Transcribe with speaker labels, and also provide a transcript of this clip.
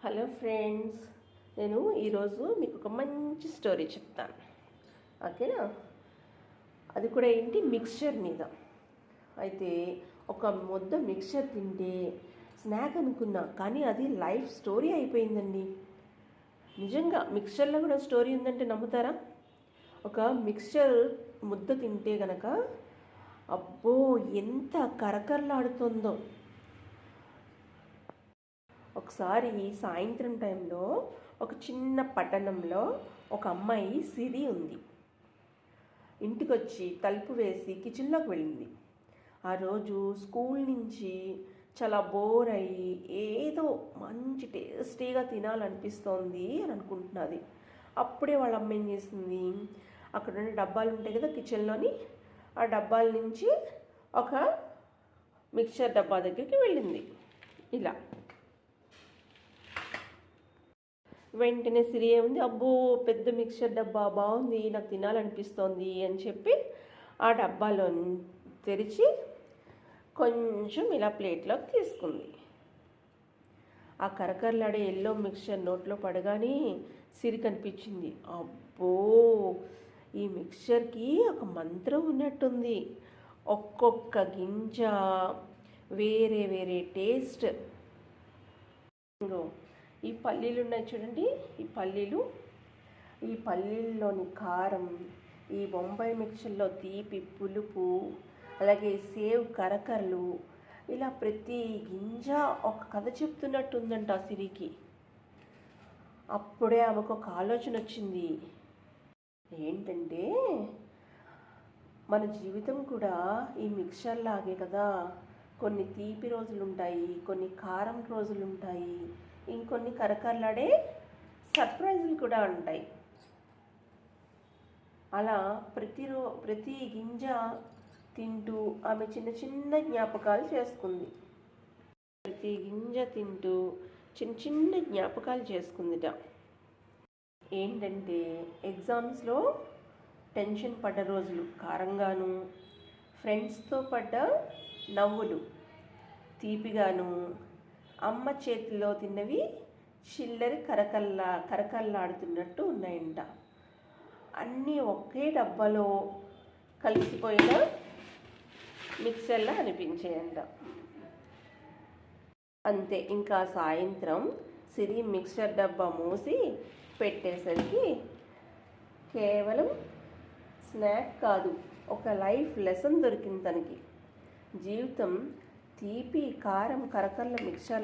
Speaker 1: Hello friends, నేను ఈరోజు మీకు ఒక మంచి స్టోరీ చెప్తాను. ఓకేనా? అది కూడా ఏంటి, మిక్స్చర్ మీద. అయితే ఒక ముద్ద మిక్స్చర్ తింటే స్నాక్ అనుకున్నా, కానీ అది లైఫ్ స్టోరీ అయిపోయిందండి. నిజంగా మిక్స్చర్లో కూడా స్టోరీ ఉందంటే నమ్ముతారా? ఒక మిక్స్చర్ ముద్ద తింటే గనక అబ్బో ఎంత కరకరలాడుతుందో. ఒకసారి సాయంత్రం టైంలో ఒక చిన్న పట్టణంలో ఒక అమ్మాయి సిరి ఉంది. ఇంటికి వచ్చి తలుపు వేసి కిచెన్లోకి వెళ్ళింది. ఆ రోజు స్కూల్ నుంచి చాలా బోర్ అయ్యి ఏదో మంచి టేస్టీగా తినాలనిపిస్తోంది అని అనుకుంటున్నది. అప్పుడే వాళ్ళ అమ్మ ఏం చేసింది, అక్కడ ఉన్న డబ్బాలు ఉంటాయి కదా కిచెన్లోని, ఆ డబ్బాల నుంచి ఒక మిక్చర్ డబ్బా దగ్గరికి వెళ్ళింది. ఇలా వెంటనే సిరి ఏముంది, అబ్బో పెద్ద మిక్చర్ డబ్బా బాగుంది, నాకు తినాలనిపిస్తోంది అని చెప్పి ఆ డబ్బాలో తెరిచి కొంచెం ఇలా ప్లేట్లోకి తీసుకుంది. ఆ కరకరలాడే ఎల్లో మిక్చర్ నోట్లో పడగానే సిరి కనిపించింది. అబ్బో, ఈ మిక్చర్కి ఒక మంత్రం ఉన్నట్టుంది. ఒక్కొక్క గింజ వేరే వేరే టేస్ట్. ఈ పల్లీలు ఉన్నాయి చూడండి, ఈ పల్లీల్లోని కారం, ఈ బొంబాయి మిక్చర్లో తీపి పులుపు, అలాగే సేవ్ కరకరలు, ఇలా ప్రతి గింజ ఒక కథ చెప్తున్నట్టుందంట సిరికి. అప్పుడే ఆమెకు ఒక ఆలోచన వచ్చింది. ఏంటంటే, మన జీవితం కూడా ఈ మిక్చర్ లాగే కదా. కొన్ని తీపి రోజులు ఉంటాయి, కొన్ని కారం రోజులు ఉంటాయి, ఇంకొన్ని కరకరలాడే సర్ప్రైజులు కూడా ఉంటాయి. అలా ప్రతి గింజ తింటూ ఆమె చిన్న చిన్న జ్ఞాపకాలు చేసుకుంది. ప్రతి గింజ తింటూ చిన్న చిన్న జ్ఞాపకాలు చేసుకుందిట. ఏంటంటే, ఎగ్జామ్స్లో టెన్షన్ పడ్డ రోజులు కారంగాను, ఫ్రెండ్స్తో పడ్డ నవ్వులు తీపిగాను, అమ్మ చేతిలో తిన్నవి చిల్లరి కరకల్లాడుతున్నట్టు ఉన్నాయంట. అన్నీ ఒకే డబ్బాలో కలిసిపోయిన మిక్సర్లా అనిపించాయంట. అంతే, ఇంకా సాయంత్రం సిరి మిక్సర్ డబ్బా మూసి పెట్టేసరికి కేవలం స్నాక్ కాదు, ఒక లైఫ్ లెసన్ దొరికింది తనకి. జీవితం తీపి కారం కరకరల మిక్చర్